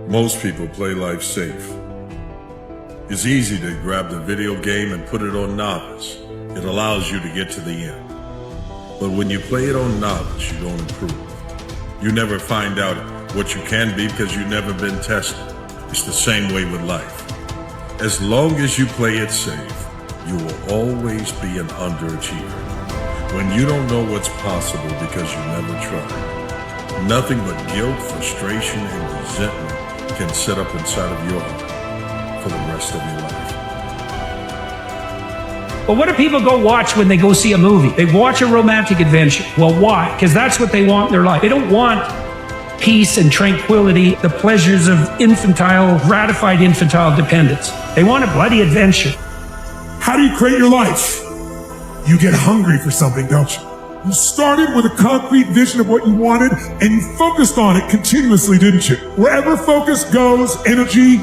Most people play life safe. It's easy to grab the video game and put it on novice. It allows you to get to the end. But when you play it on novice, you don't improve. You never find out what you can be because you've never been tested. It's the same way with life. As long as you play it safe, you will always be an underachiever. When you don't know what's possible because you never tried, nothing but guilt, frustration, and resentment can set up inside of your heart for the rest of your life. But what do people go watch when they go see a movie? They watch a romantic adventure. Well, why? Because that's what they want in their life. They don't want peace and tranquility, the pleasures of gratified infantile dependence. They want a bloody adventure. How do you create your life? You get hungry for something, don't you? You started with a concrete vision of what you wanted, and you focused on it continuously, didn't you? Wherever focus goes, energy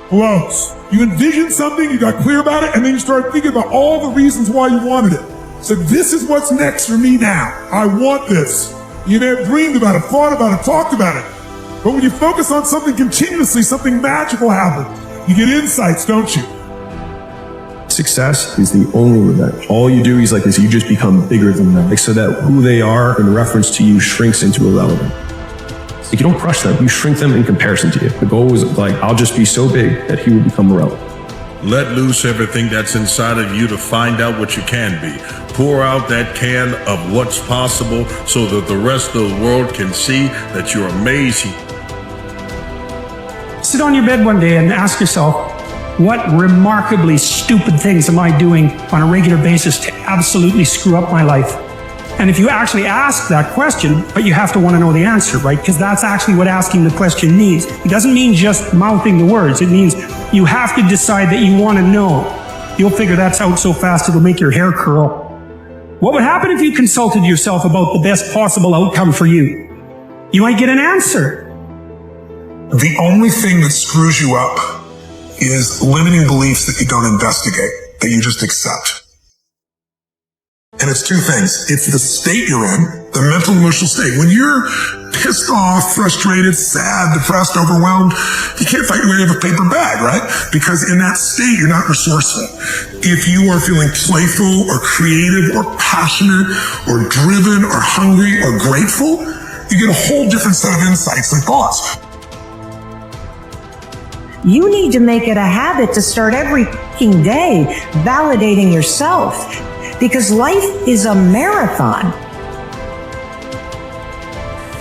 flows. You envisioned something, you got clear about it, and then you started thinking about all the reasons why you wanted it. So this is what's next for me now. I want this. You may have dreamed about it, thought about it, talked about it. But when you focus on something continuously, something magical happens. You get insights, don't you? Success is the only revenge. All you do is you just become bigger than them. So that who they are in reference to you shrinks into irrelevant. You don't crush them, you shrink them in comparison to you. The goal is I'll just be so big that he will become irrelevant. Let loose everything that's inside of you to find out what you can be. Pour out that can of what's possible so that the rest of the world can see that you're amazing. Sit on your bed one day and ask yourself, what remarkably stupid things am I doing on a regular basis to absolutely screw up my life? And if you actually ask that question, but you have to want to know the answer, right? Because that's actually what asking the question means. It doesn't mean just mouthing the words. It means you have to decide that you want to know. You'll figure that's out so fast it'll make your hair curl. What would happen if you consulted yourself about the best possible outcome for you? You might get an answer. The only thing that screws you up is limiting beliefs that you don't investigate, that you just accept. And it's two things. It's the state you're in, the mental emotional state. When you're pissed off, frustrated, sad, depressed, overwhelmed, you can't find your way out of a paper bag, right? Because in that state, you're not resourceful. If you are feeling playful or creative or passionate or driven or hungry or grateful, you get a whole different set of insights and thoughts. You need to make it a habit to start every fucking day validating yourself, because life is a marathon.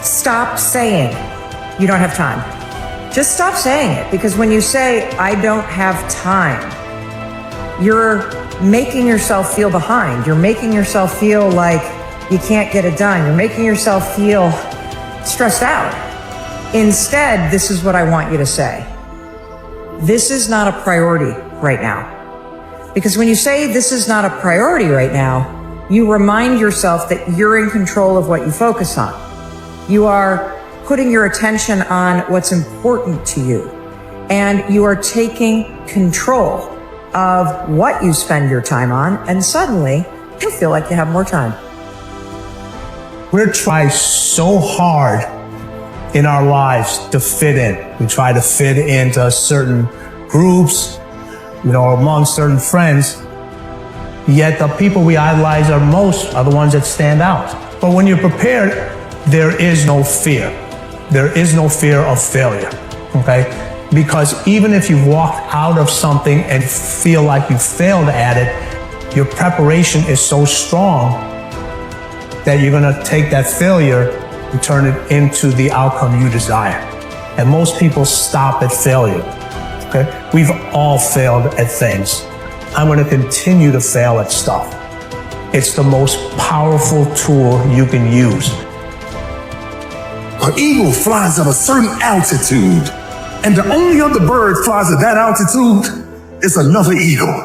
Stop saying you don't have time. Just stop saying it, because when you say, I don't have time, you're making yourself feel behind. You're making yourself feel like you can't get it done. You're making yourself feel stressed out. Instead, this is what I want you to say. This is not a priority right now. Because when you say this is not a priority right now, you remind yourself that you're in control of what you focus on. You are putting your attention on what's important to you. And you are taking control of what you spend your time on. And suddenly, you feel like you have more time. We're trying so hard in our lives to fit in. We try to fit into certain groups, among certain friends. Yet the people we idolize most are the ones that stand out. But when you're prepared, there is no fear. There is no fear of failure, okay? Because even if you've walked out of something and feel like you failed at it, your preparation is so strong that you're gonna take that failure and turn it into the outcome you desire. And most people stop at failure, okay? We've all failed at things. I'm gonna continue to fail at stuff. It's the most powerful tool you can use. An eagle flies at a certain altitude, and the only other bird flies at that altitude is another eagle.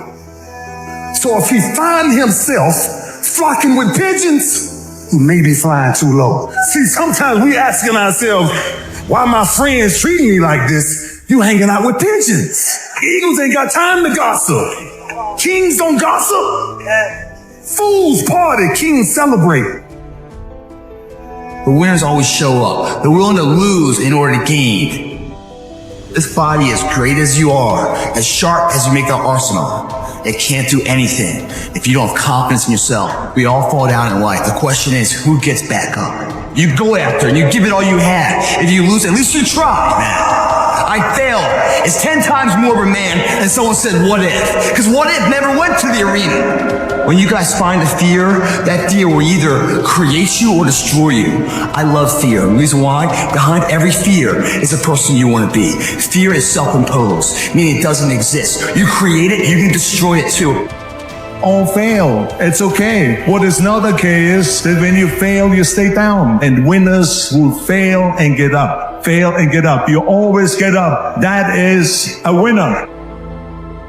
So if he finds himself flocking with pigeons, he may be flying too low. See, sometimes we asking ourselves, why my friends treating me like this? You hanging out with pigeons. Eagles ain't got time to gossip. Kings don't gossip. Fools party, kings celebrate. The winners always show up. They're willing to lose in order to gain. This body, as great as you are, as sharp as you make that arsenal, it can't do anything if you don't have confidence in yourself. We all fall down in life. The question is, who gets back up? You go after and you give it all you have. If you lose, at least you try, man. I failed. It's 10 times more of a man than someone said, what if? Because what if never went to the arena. When you guys find a fear, that fear will either create you or destroy you. I love fear. The reason why? Behind every fear is a person you want to be. Fear is self-imposed, meaning it doesn't exist. You create it, you can destroy it too. All fail. It's okay. What is not okay is that when you fail, you stay down. And winners will fail and get up. Fail and get up. You always get up. That is a winner.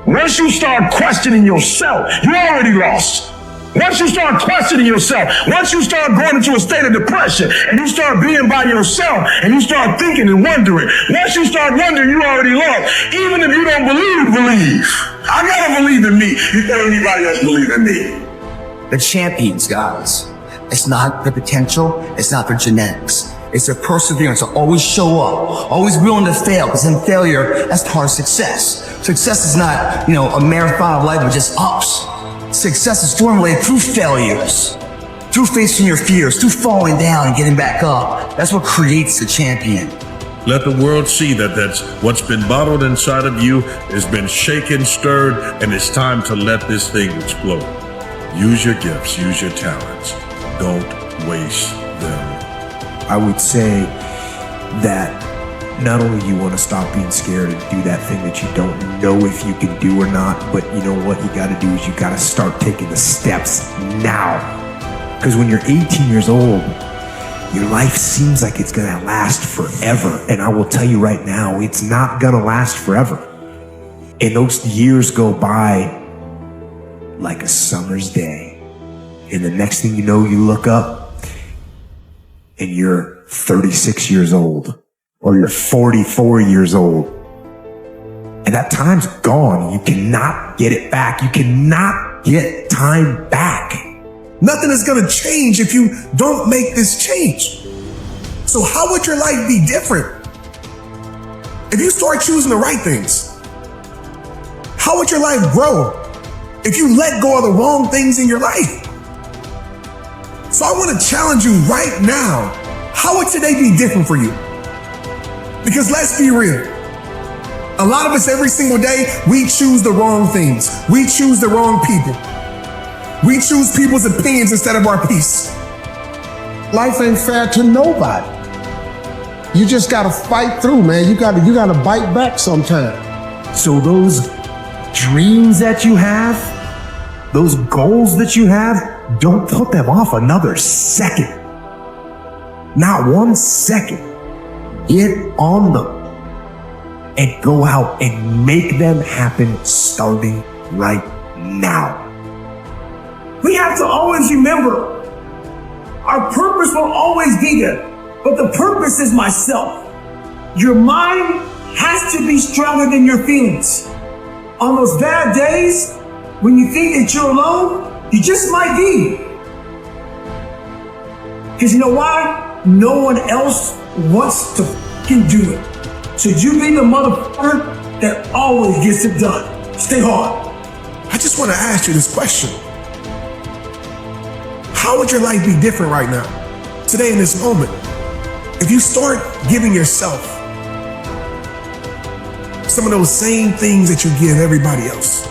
Once you start questioning yourself, you already lost. Once you start questioning yourself, once you start going into a state of depression and you start being by yourself and you start thinking and wondering, once you start wondering, you already lost. Even if you don't believe. I gotta believe in me before anybody else believe in me. The champions, guys. It's not the potential. It's not the genetics. It's their perseverance to always show up, always willing to fail, because in failure, that's part of success. Success is not, a marathon of life with just ups. Success is formulated through failures, through facing your fears, through falling down and getting back up. That's what creates the champion. Let the world see that's what's been bottled inside of you has been shaken, stirred, and it's time to let this thing explode. Use your gifts, use your talents. Don't waste them. I would say that not only you want to stop being scared and do that thing that you don't know if you can do or not, but you know what you got to do is you got to start taking the steps now. Because when you're 18 years old, your life seems like it's going to last forever. And I will tell you right now, it's not going to last forever. And those years go by like a summer's day. And the next thing you know, you look up and you're 36 years old or you're 44 years old. And that time's gone. You cannot get it back. You cannot get time back. Nothing is going to change if you don't make this change. So how would your life be different if you start choosing the right things? How would your life grow if you let go of the wrong things in your life? So I want to challenge you right now. How would today be different for you? Because let's be real. A lot of us every single day, we choose the wrong things. We choose the wrong people. We choose people's opinions instead of our peace. Life ain't fair to nobody. You just gotta fight through, man. You gotta bite back sometime. So those dreams that you have, those goals that you have, don't put them off another second. Not 1 second. Get on them and go out and make them happen starting right now. We have to always remember our purpose will always be there, but the purpose is myself. Your mind has to be stronger than your feelings. On those bad days, when you think that you're alone, you just might be. Because you know why? No one else wants to fucking do it. So you be the motherfucker that always gets it done. Stay hard. I just want to ask you this question. How would your life be different right now, today in this moment, if you start giving yourself some of those same things that you give everybody else?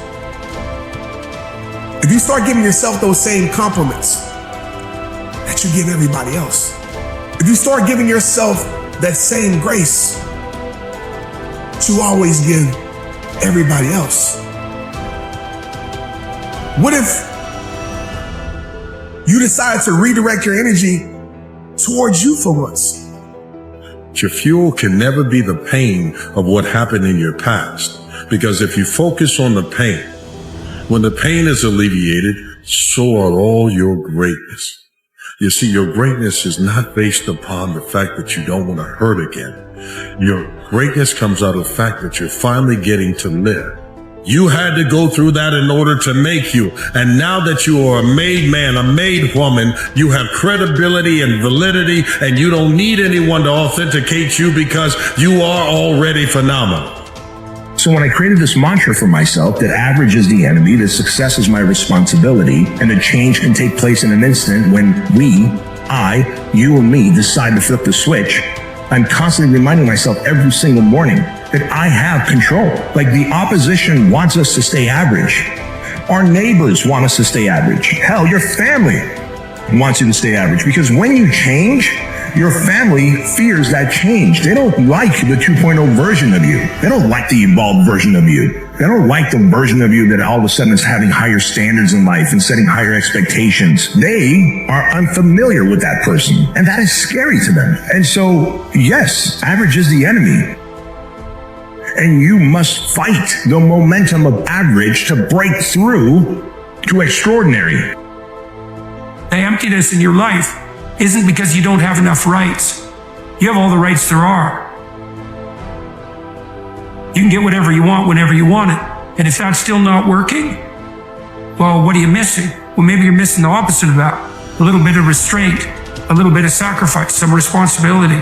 If you start giving yourself those same compliments that you give everybody else? If you start giving yourself that same grace to always give everybody else? What if you decide to redirect your energy towards you for once? Your fuel can never be the pain of what happened in your past, because if you focus on the pain, when the pain is alleviated, so are all your greatness. You see, your greatness is not based upon the fact that you don't want to hurt again. Your greatness comes out of the fact that you're finally getting to live. You had to go through that in order to make you. And now that you are a made man, a made woman, you have credibility and validity, and you don't need anyone to authenticate you because you are already phenomenal. So when I created this mantra for myself that average is the enemy, that success is my responsibility, and that change can take place in an instant when you and me decide to flip the switch, I'm constantly reminding myself every single morning that I have control. Like, the opposition wants us to stay average. Our neighbors want us to stay average. Hell, your family wants you to stay average, because when you change, your family fears that change. They don't like the 2.0 version of you. They don't like the evolved version of you. They don't like the version of you that all of a sudden is having higher standards in life and setting higher expectations. They are unfamiliar with that person, and that is scary to them. And so, yes, average is the enemy. And you must fight the momentum of average to break through to extraordinary. The emptiness in your life isn't because you don't have enough rights. You have all the rights there are. You can get whatever you want whenever you want it. And if that's still not working, well, what are you missing? Well, maybe you're missing the opposite of that. A little bit of restraint, a little bit of sacrifice, some responsibility.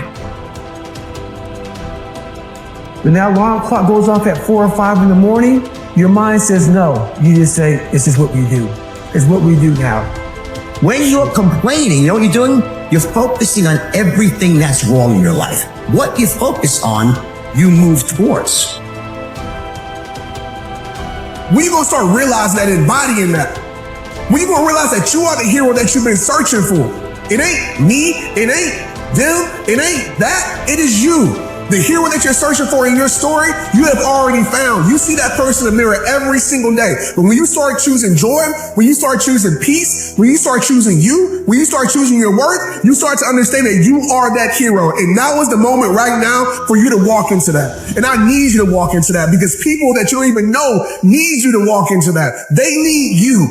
When that alarm clock goes off at 4 or 5 in the morning, your mind says no. You just say, this is what we do. It's what we do now. When you're complaining, you know what you're doing? You're focusing on everything that's wrong in your life. What you focus on, you move towards. When you gonna start realizing that, embodying that? When you gonna realize that you are the hero that you've been searching for? It ain't me, it ain't them, it ain't that, it is you. The hero that you're searching for in your story, you have already found. You see that person in the mirror every single day. But when you start choosing joy, when you start choosing peace, when you start choosing you, when you start choosing your worth, you start to understand that you are that hero. And now is the moment right now for you to walk into that. And I need you to walk into that, because people that you don't even know need you to walk into that. They need you.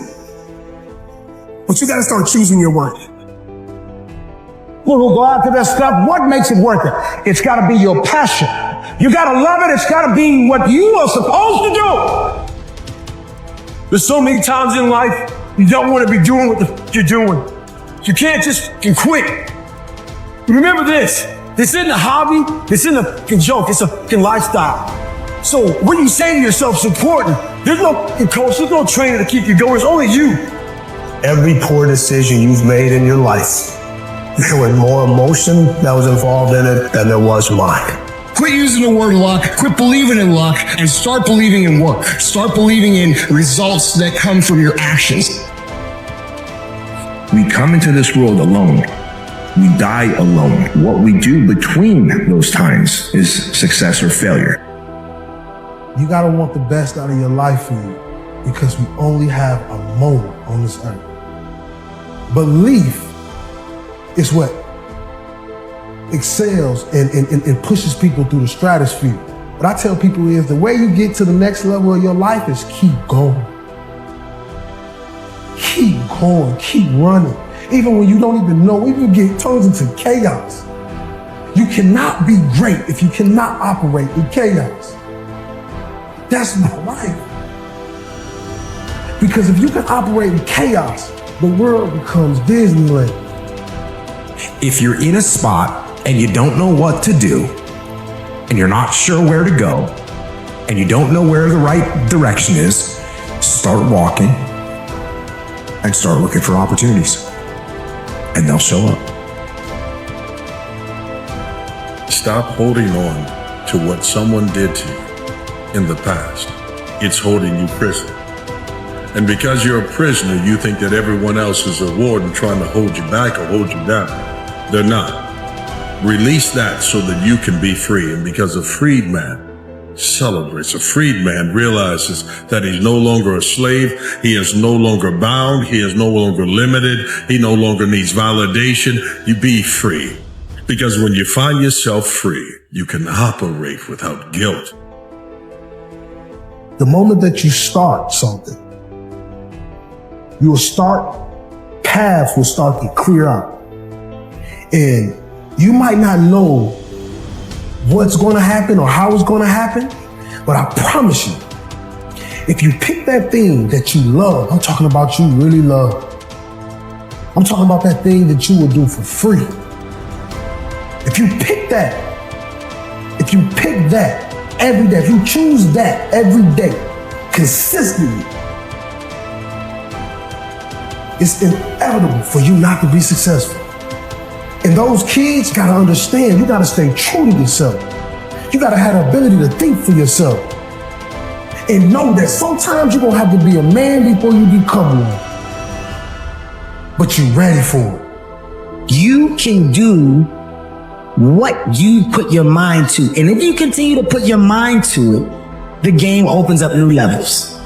But you got to start choosing your worth. People who go after that stuff, what makes it worth it? It's got to be your passion. You got to love it. It's got to be what you are supposed to do. There's so many times in life you don't want to be doing what you're doing. You can't just quit. Remember this. This isn't a hobby. This isn't a joke. It's a lifestyle. So what you say to yourself is important. There's no coach, there's no trainer to keep you going. It's only you. Every poor decision you've made in your life, there was more emotion that was involved in it than there was mine. Quit using the word luck, quit believing in luck, and start believing in work. Start believing in results that come from your actions. We come into this world alone. We die alone. What we do between those times is success or failure. You gotta want the best out of your life for you, because we only have a moment on this earth. Belief is what excels and pushes people through the stratosphere. What I tell people is the way you get to the next level of your life is keep going. Keep going, keep running. Even when you don't even know, even get turns into chaos. You cannot be great if you cannot operate in chaos. That's my life. Because if you can operate in chaos, the world becomes Disneyland. If you're in a spot and you don't know what to do, and you're not sure where to go, and you don't know where the right direction is, start walking and start looking for opportunities, and they'll show up. Stop holding on to what someone did to you in the past. It's holding you prisoner. And because you're a prisoner, you think that everyone else is a warden trying to hold you back or hold you down. They're not. Release that so that you can be free. And because a freed man celebrates, a freed man realizes that he's no longer a slave. He is no longer bound. He is no longer limited. He no longer needs validation. You be free. Because when you find yourself free, you can operate without guilt. The moment that you start something, paths will start to clear out. And you might not know what's going to happen or how it's going to happen, but I promise you, If you pick that thing that you love, I'm talking about you really love. I'm talking about that thing that you will do for free. If you pick that every day, if you choose that every day, consistently, it's inevitable for you not to be successful. And those kids gotta understand, you gotta stay true to yourself. You gotta have the ability to think for yourself. And know that sometimes you're gonna have to be a man before you become one. But you're ready for it. You can do what you put your mind to. And if you continue to put your mind to it, the game opens up new levels.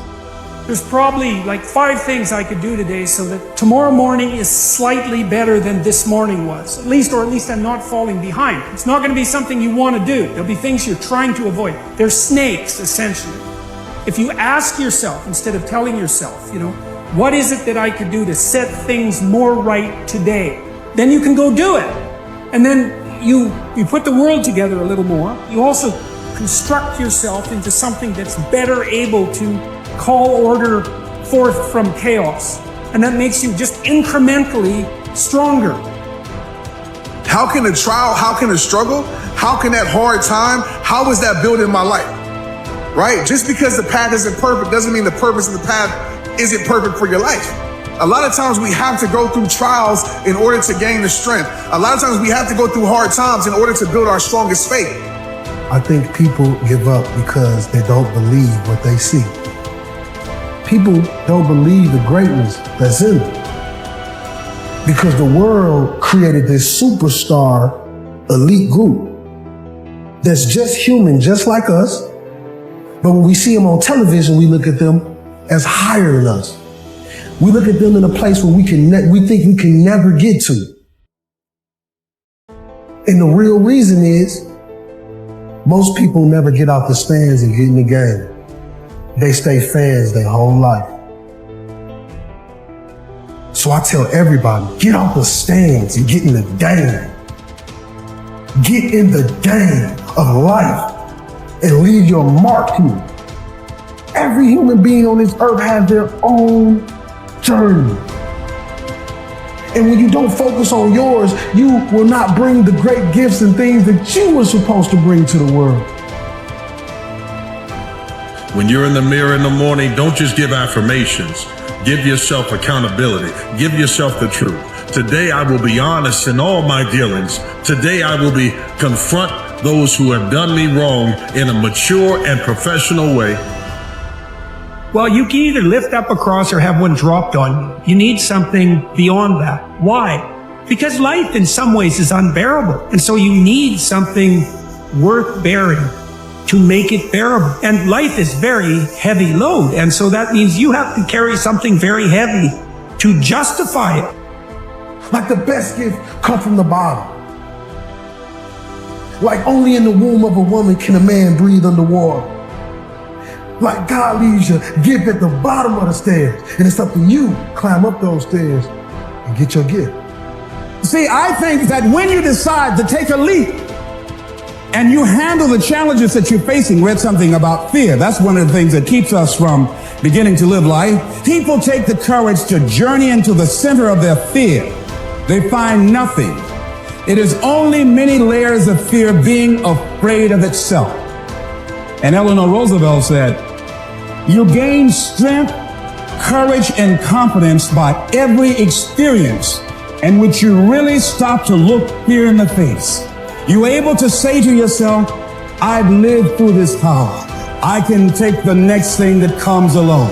There's probably like 5 things I could do today so that tomorrow morning is slightly better than this morning was. At least I'm not falling behind. It's not going to be something you want to do. There'll be things you're trying to avoid. They're snakes, essentially. If you ask yourself, instead of telling yourself, what is it that I could do to set things more right today? Then you can go do it. And then you put the world together a little more. You also construct yourself into something that's better able to call order forth from chaos. And that makes you just incrementally stronger. How can a trial, how can a struggle, how can that hard time, how is that building my life? Right? Just because the path isn't perfect doesn't mean the purpose of the path isn't perfect for your life. A lot of times we have to go through trials in order to gain the strength. A lot of times we have to go through hard times in order to build our strongest faith. I think people give up because they don't believe what they see. People don't believe the greatness that's in them. Because the world created this superstar elite group that's just human, just like us. But when we see them on television, we look at them as higher than us. We look at them in a place where we think we can never get to. And the real reason is most people never get out the stands and get in the game. They stay fans their whole life. So I tell everybody, get off the stands and get in the game. Get in the game of life and leave your mark here. Every human being on this earth has their own journey. And when you don't focus on yours, you will not bring the great gifts and things that you were supposed to bring to the world. When you're in the mirror in the morning, don't just give affirmations. Give yourself accountability. Give yourself the truth. Today I will be honest in all my dealings. Today I will confront those who have done me wrong in a mature and professional way. Well, you can either lift up a cross or have one dropped on you. You need something beyond that. Why? Because life in some ways is unbearable. And so you need something worth bearing to make it bearable. And life is very heavy load. And so that means you have to carry something very heavy to justify it. Like the best gift come from the bottom. Like only in the womb of a woman can a man breathe underwater. Like God leaves your gift at the bottom of the stairs. And it's up to you to climb up those stairs and get your gift. See, I think that when you decide to take a leap and you handle the challenges that you're facing, read something about fear. That's one of the things that keeps us from beginning to live life. People take the courage to journey into the center of their fear. They find nothing. It is only many layers of fear being afraid of itself. And Eleanor Roosevelt said, you gain strength, courage, and confidence by every experience in which you really stop to look fear in the face. You're able to say to yourself, I've lived through this power. I can take the next thing that comes along.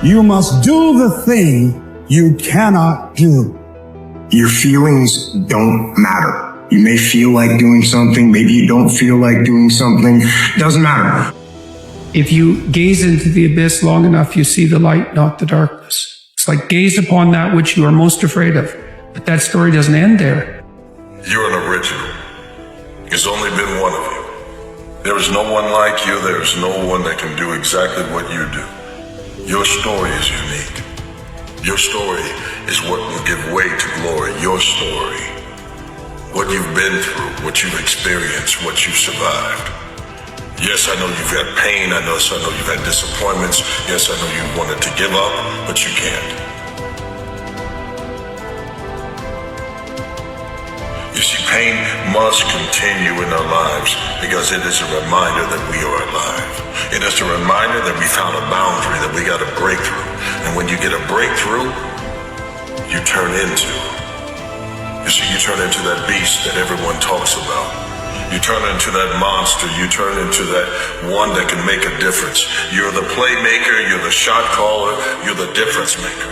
You must do the thing you cannot do. Your feelings don't matter. You may feel like doing something, maybe you don't feel like doing something. Doesn't matter. If you gaze into the abyss long enough, you see the light, not the darkness. It's like gaze upon that which you are most afraid of. But that story doesn't end there. You're an original. There's only been one of you. There is no one like you. There is no one that can do exactly what you do. Your story is unique. Your story is what will give way to glory. Your story, what you've been through, what you've experienced, what you've survived. Yes, I know you've had pain. I know you've had disappointments. Yes, I know you wanted to give up, but you can't. You see, pain must continue in our lives because it is a reminder that we are alive. It is a reminder that we found a boundary, that we got a breakthrough. And when you get a breakthrough, you turn into that beast that everyone talks about. You turn into that monster. You turn into that one that can make a difference. You're the playmaker. You're the shot caller. You're the difference maker.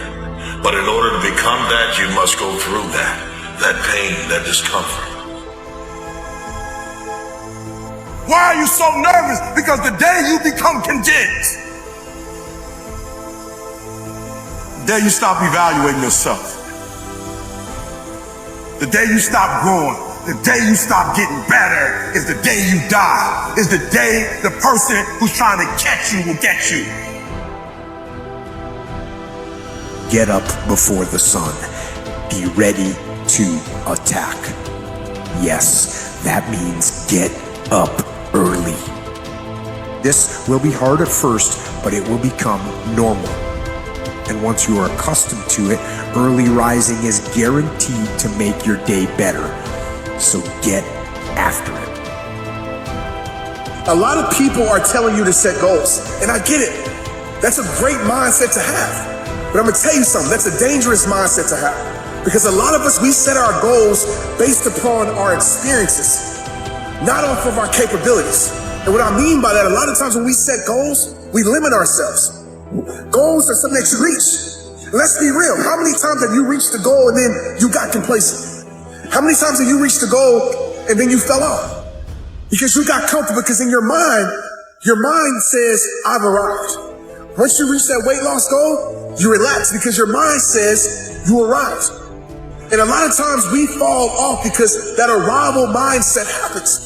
But in order to become that, you must go through that pain, that discomfort. Why are you so nervous? Because the day you become content, the day you stop evaluating yourself, the day you stop growing, the day you stop getting better is the day you die, is the day the person who's trying to catch you will get you. Get up before the sun. Be ready to attack. Yes, that means get up early. This will be hard at first, but it will become normal. And once you are accustomed to it, early rising is guaranteed to make your day better. So get after it. A lot of people are telling you to set goals, and I get it. That's a great mindset to have. But I'm gonna tell you something, that's a dangerous mindset to have. Because a lot of us, we set our goals based upon our experiences, not off of our capabilities. And what I mean by that, a lot of times when we set goals, we limit ourselves. Goals are something that you reach. Let's be real. How many times have you reached the goal and then you got complacent? How many times have you reached the goal and then you fell off? Because you got comfortable, because in your mind says, I've arrived. Once you reach that weight loss goal, you relax because your mind says you arrived. And a lot of times we fall off because that arrival mindset happens.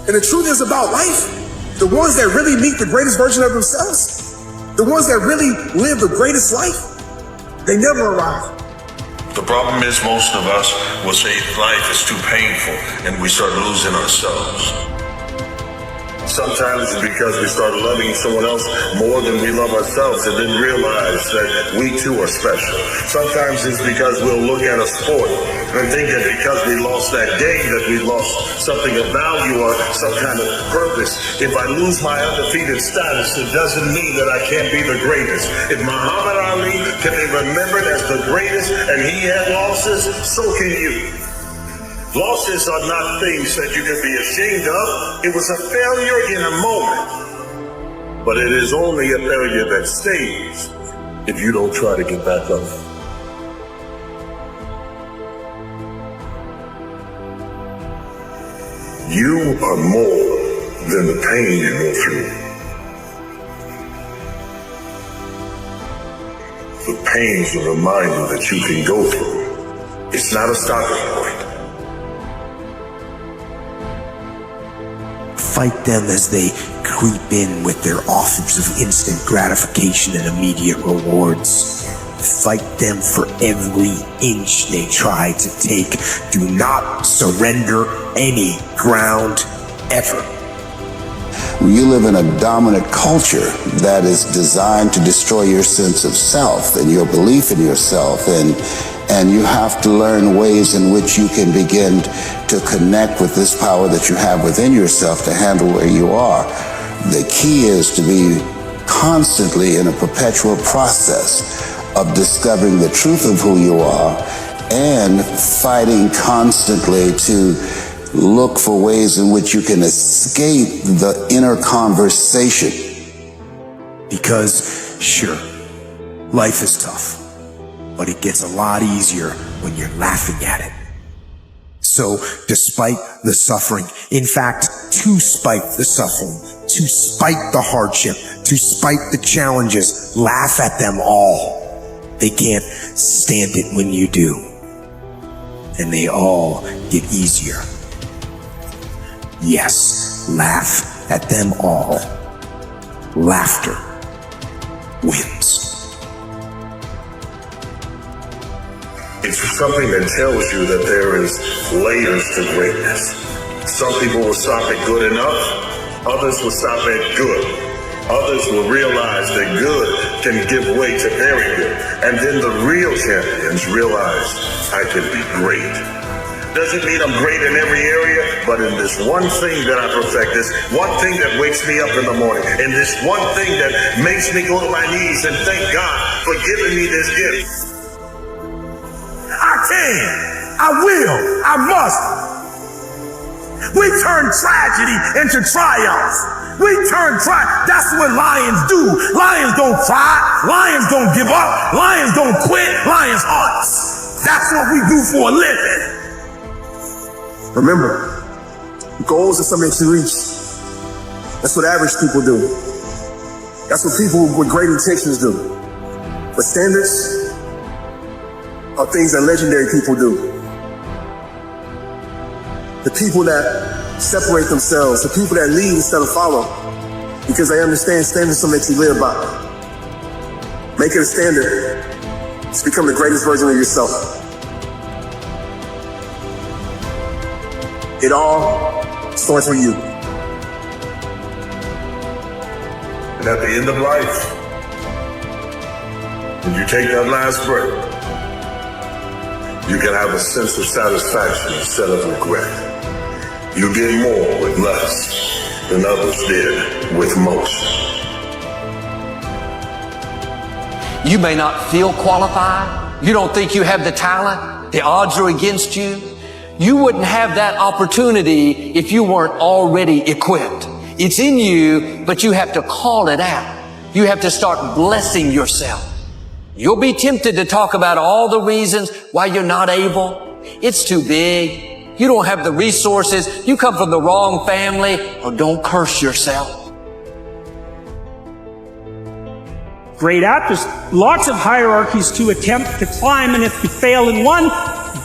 And the truth is about life, the ones that really meet the greatest version of themselves, the ones that really live the greatest life, they never arrive. The problem is most of us will say life is too painful and we start losing ourselves. Sometimes it's because we start loving someone else more than we love ourselves and then realize that we too are special. Sometimes it's because we'll look at a sport and think that because we lost that game that we lost something of value or some kind of purpose. If I lose my undefeated status, it doesn't mean that I can't be the greatest. If Muhammad Ali can be remembered as the greatest and he had losses, so can you. Losses are not things that you can be ashamed of. It was a failure in a moment. But it is only a failure that stays if you don't try to get back up. You are more than the pain you go through. The pain is a reminder that you can go through. It's not a stopping point. Fight them as they creep in with their offers of instant gratification and immediate rewards. Fight them for every inch they try to take. Do not surrender any ground ever. You live in a dominant culture that is designed to destroy your sense of self and your belief in yourself, and you have to learn ways in which you can begin to connect with this power that you have within yourself to handle where you are. The key is to be constantly in a perpetual process of discovering the truth of who you are and fighting constantly to look for ways in which you can escape the inner conversation. Because, sure, life is tough, but it gets a lot easier when you're laughing at it. So, despite the suffering, in fact, to spite the suffering, to spite the hardship, to spite the challenges, laugh at them all. They can't stand it when you do. And they all get easier. Yes, laugh at them all. Laughter wins. It's something that tells you that there is layers to greatness. Some people will stop at good enough. Others will stop at good. Others will realize that good can give way to very good. And then the real champions realize I can be great. Doesn't mean I'm great in every area, but in this one thing that I perfect, this one thing that wakes me up in the morning, and this one thing that makes me go to my knees and thank God for giving me this gift. I can, I will, I must. We turn tragedy into triumph. We turn that's what lions do. Lions don't fight. Lions don't give up. Lions don't quit. Lions hunt. That's what we do for a living. Remember, goals are something that you reach. That's what average people do. That's what people with great intentions do. But standards are things that legendary people do. The people that separate themselves, the people that lead instead of follow, because they understand standards are something that you live by. Make it a standard to become the greatest version of yourself. It all starts with you. And at the end of life, when you take that last breath, you can have a sense of satisfaction instead of regret. You did more with less than others did with most. You may not feel qualified. You don't think you have the talent. The odds are against you. You wouldn't have that opportunity if you weren't already equipped. It's in you, but you have to call it out. You have to start blessing yourself. You'll be tempted to talk about all the reasons why you're not able. It's too big. You don't have the resources. You come from the wrong family. Or don't curse yourself. Great at. There's lots of hierarchies to attempt to climb, and if you fail in one,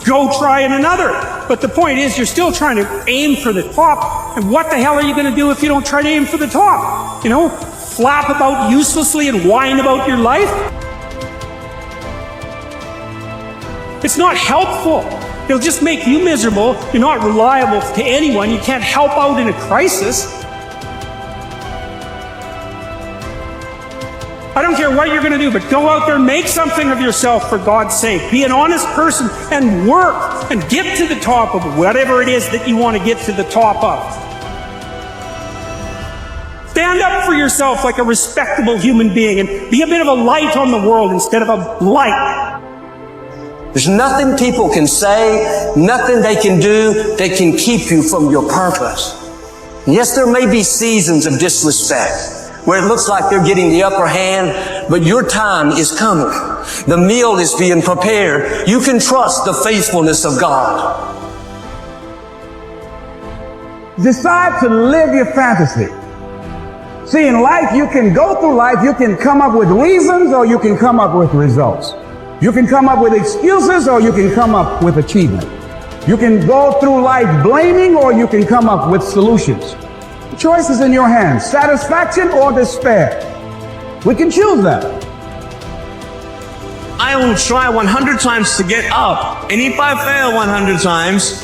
go try in another. But the point is, you're still trying to aim for the top. And what the hell are you going to do if you don't try to aim for the top? You know, flap about uselessly and whine about your life? It's not helpful. It'll just make you miserable. You're not reliable to anyone. You can't help out in a crisis. I don't care what you're going to do, but go out there, make something of yourself for God's sake. Be an honest person and work and get to the top of whatever it is that you want to get to the top of. Stand up for yourself like a respectable human being and be a bit of a light on the world instead of a blight. There's nothing people can say, nothing they can do that can keep you from your purpose. Yes, there may be seasons of disrespect where it looks like they're getting the upper hand, but your time is coming. The meal is being prepared. You can trust the faithfulness of God. Decide to live your fantasy. See, in life, you can go through life, you can come up with reasons or you can come up with results. You can come up with excuses or you can come up with achievement. You can go through life blaming or you can come up with solutions. The choice is in your hands, satisfaction or despair. We can choose that. I will try 100 times to get up. And if I fail 100 times,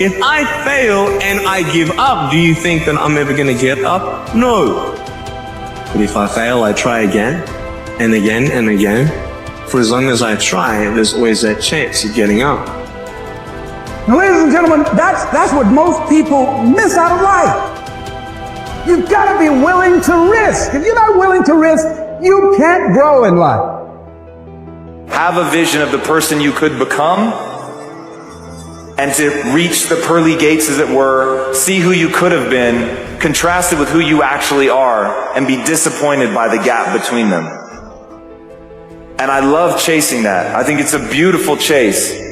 if I fail and I give up, do you think that I'm ever going to get up? No. But if I fail, I try again and again and again. For as long as I try, there's always that chance of getting up. Now, ladies and gentlemen, that's what most people miss out of life. You've got to be willing to risk. If you're not willing to risk, you can't grow in life. Have a vision of the person you could become and to reach the pearly gates, as it were, see who you could have been, contrast it with who you actually are, and be disappointed by the gap between them. And I love chasing that. I think it's a beautiful chase.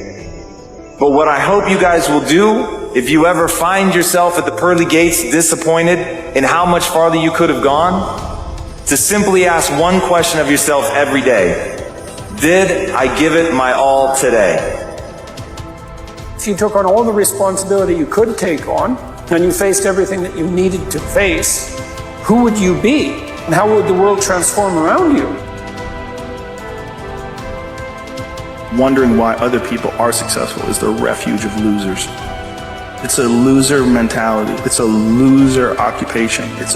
But what I hope you guys will do, if you ever find yourself at the pearly gates disappointed in how much farther you could have gone, to simply ask one question of yourself every day. Did I give it my all today? If you took on all the responsibility you could take on, and you faced everything that you needed to face, who would you be? And how would the world transform around you? Wondering why other people are successful is the refuge of losers. It's a loser mentality. It's a loser occupation. It's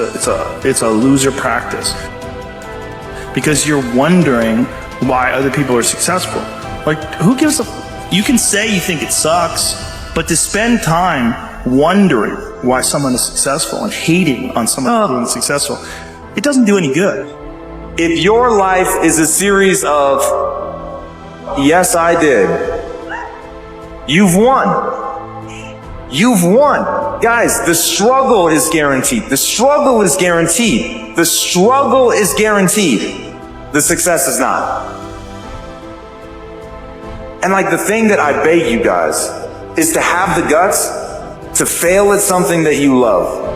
a loser practice. Because you're wondering why other people are successful. Like, who gives a... You can say you think it sucks, but to spend time wondering why someone is successful and hating on someone being successful, it doesn't do any good. If your life is a series of, yes, I did, you've won. You've won. Guys, the struggle is guaranteed. The struggle is guaranteed. The struggle is guaranteed. The success is not. And like, the thing that I beg you guys is to have the guts to fail at something that you love.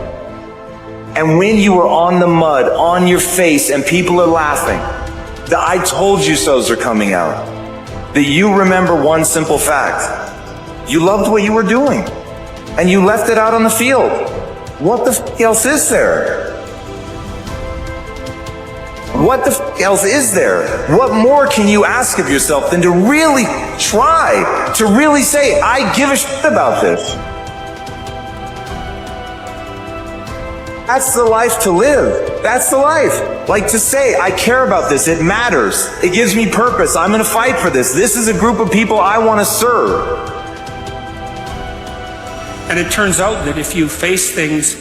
And when you are on the mud, on your face, and people are laughing, the I told you so's are coming out. That you remember one simple fact. You loved what you were doing. And you left it out on the field. What the f*** else is there? What the f*** else is there? What more can you ask of yourself than to really try, to really say, I give a shit about this? That's the life to live. That's the life. Like, to say, I care about this. It matters. It gives me purpose. I'm going to fight for this. This is a group of people I want to serve. And it turns out that if you face things,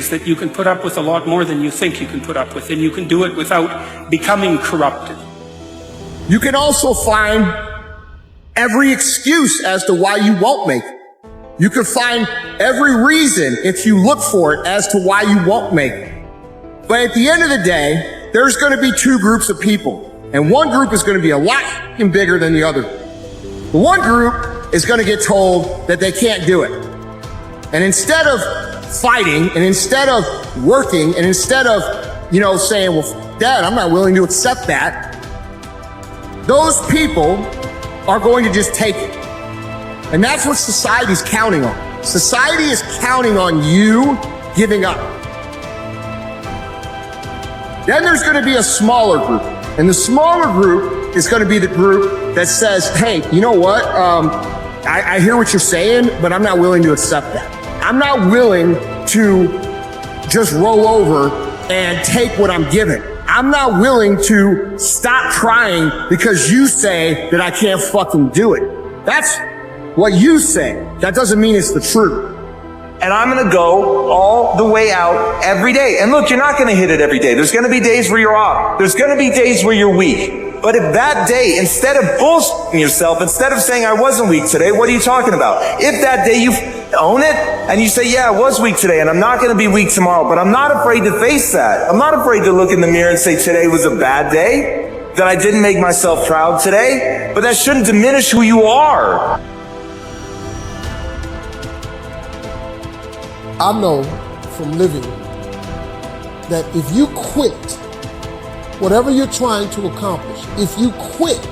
that you can put up with a lot more than you think you can put up with, and you can do it without becoming corrupted. You can also find every excuse as to why you won't make it. You can find every reason, if you look for it, as to why you won't make it. But at the end of the day, there's going to be two groups of people. And one group is going to be a lot bigger than the other. The one group is going to get told that they can't do it. And instead of fighting, and instead of working, and instead of, saying, well, Dad, I'm not willing to accept that, those people are going to just take it. And that's what society's counting on. Society is counting on you giving up. Then there's going to be a smaller group. And the smaller group is going to be the group that says, hey, you know what? I hear what you're saying, but I'm not willing to accept that. I'm not willing to just roll over and take what I'm given. I'm not willing to stop trying because you say that I can't fucking do it. That's what you say. That doesn't mean it's the truth. And I'm going to go all the way out every day. And look, you're not going to hit it every day. There's going to be days where you're off. There's going to be days where you're weak. But if that day, instead of bullshitting yourself, instead of saying I wasn't weak today, what are you talking about? If that day you own it and you say, yeah, I was weak today and I'm not going to be weak tomorrow, but I'm not afraid to face that. I'm not afraid to look in the mirror and say today was a bad day, that I didn't make myself proud today, but that shouldn't diminish who you are. I know from living that if you quit whatever you're trying to accomplish, if you quit,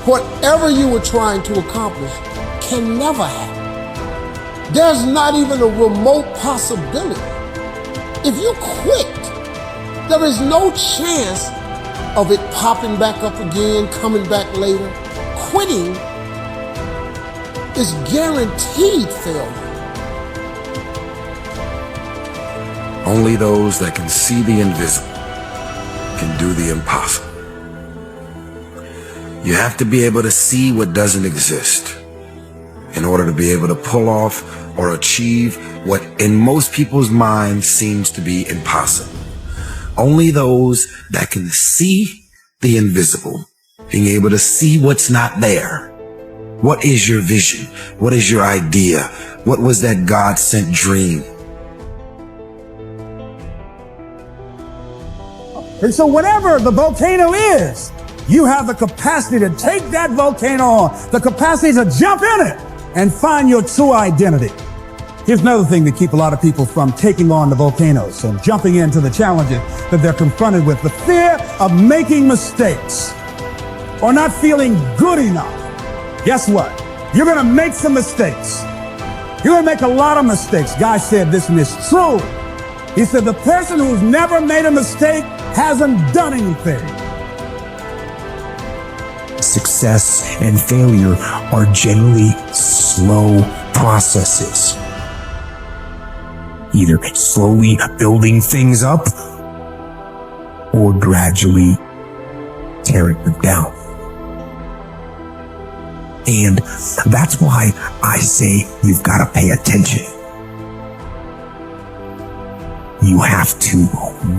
whatever you were trying to accomplish can never happen. There's not even a remote possibility. If you quit, there is no chance of it popping back up again, coming back later. Quitting is guaranteed failure. Only those that can see the invisible can do the impossible. You have to be able to see what doesn't exist in order to be able to pull off or achieve what in most people's minds seems to be impossible. Only those that can see the invisible, being able to see what's not there. What is your vision? What is your idea? What was that God-sent dream? And so whatever the volcano is, you have the capacity to take that volcano on, the capacity to jump in it and find your true identity. Here's another thing that keeps a lot of people from taking on the volcanoes and jumping into the challenges that they're confronted with. The fear of making mistakes or not feeling good enough. Guess what? You're going to make some mistakes. You're going to make a lot of mistakes. Guy said this, and it's true. He said the person who's never made a mistake hasn't done anything. success and failure are generally slow processes. Either slowly building things up or gradually tearing them down. And that's why I say you've got to pay attention. You have to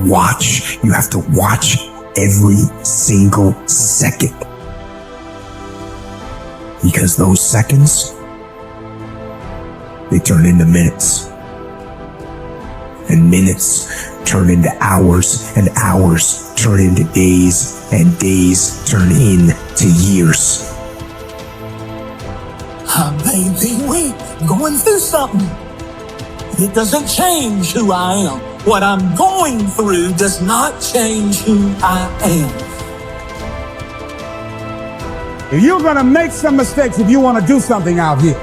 watch. You have to watch every single second. Because those seconds, they turn into minutes. And minutes turn into hours, and hours turn into days, and days turn into years. Baby, we're going through something. It doesn't change who I am. What I'm going through does not change who I am. You're going to make some mistakes if you want to do something out here.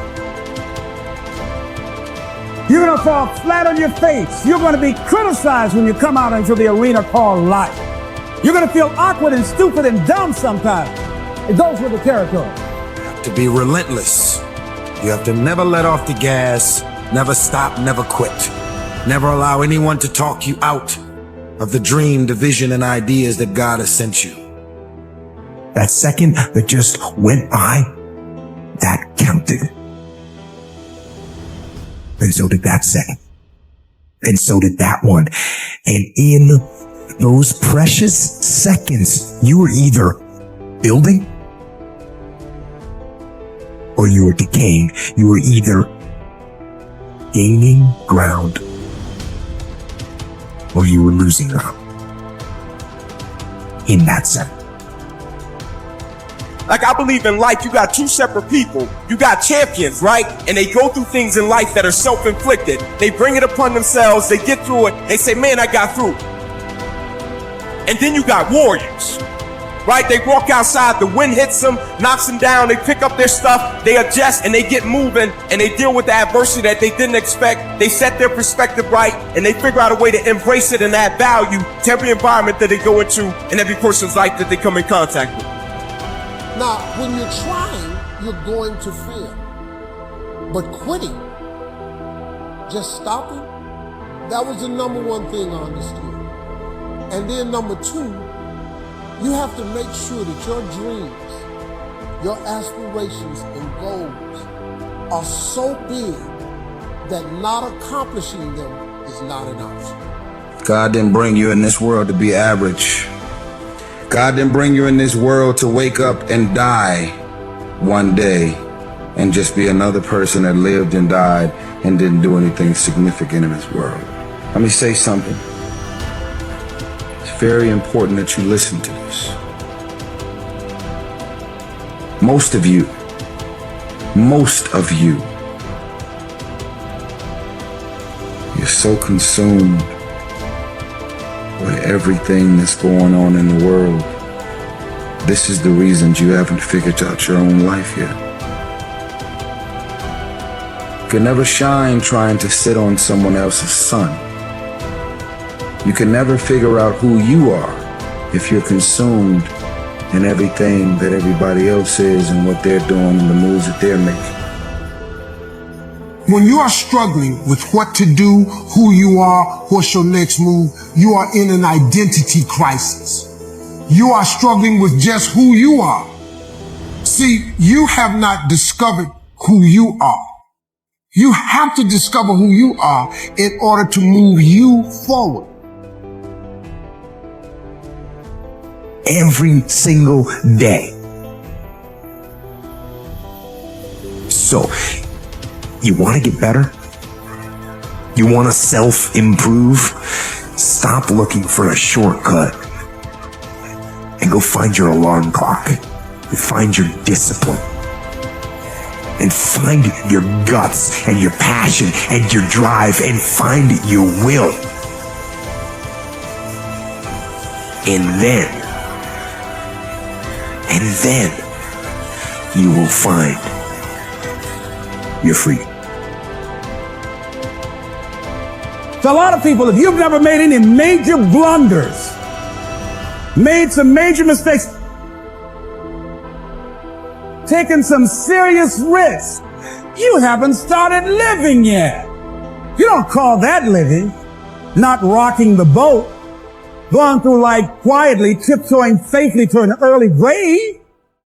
You're going to fall flat on your face. You're going to be criticized when you come out into the arena called life. You're going to feel awkward and stupid and dumb sometimes. It goes with the territory. To be relentless. You have to never let off the gas, never stop, never quit. Never allow anyone to talk you out of the dream, the vision, and ideas that God has sent you. That second that just went by, that counted. And so did that second. And so did that one. And in those precious seconds, you were either building or you were decaying. You were either gaining ground or you were losing ground. In that second. Like, I believe in life, you got two separate people. You got champions, right? And they go through things in life that are self-inflicted. They bring it upon themselves. They get through it. They say, man, I got through. And then you got warriors, right? They walk outside, the wind hits them, knocks them down. They pick up their stuff, they adjust, and they get moving, and they deal with the adversity that they didn't expect. They set their perspective right, and they figure out a way to embrace it and add value to every environment that they go into and every person's life that they come in contact with. Now, when you're trying, you're going to fail. But quitting, just stopping, that was the number one thing I understood. And then number two, you have to make sure that your dreams, your aspirations and goals are so big that not accomplishing them is not an option. God didn't bring you in this world to be average. God didn't bring you in this world to wake up and die one day and just be another person that lived and died and didn't do anything significant in this world. Let me say something. It's very important that you listen to this. Most of you, you're so consumed with everything that's going on in the world. This is the reasons you haven't figured out your own life yet. You can never shine trying to sit on someone else's sun. You can never figure out who you are if you're consumed in everything that everybody else is and what they're doing and the moves that they're making. When you are struggling with what to do, who you are, what's your next move, you are in an identity crisis. You are struggling with just who you are. See, you have not discovered who you are. You have to discover who you are in order to move you forward. Every single day. So, you want to get better? You want to self-improve? Stop looking for a shortcut and go find your alarm clock and find your discipline and find your guts and your passion and your drive and find your will. And then you will find your freedom. So a lot of people, if you've never made any major blunders, made some major mistakes, taken some serious risks. You haven't started living yet. You don't call that living. Not rocking the boat. Going through life quietly, tiptoeing safely to an early grave.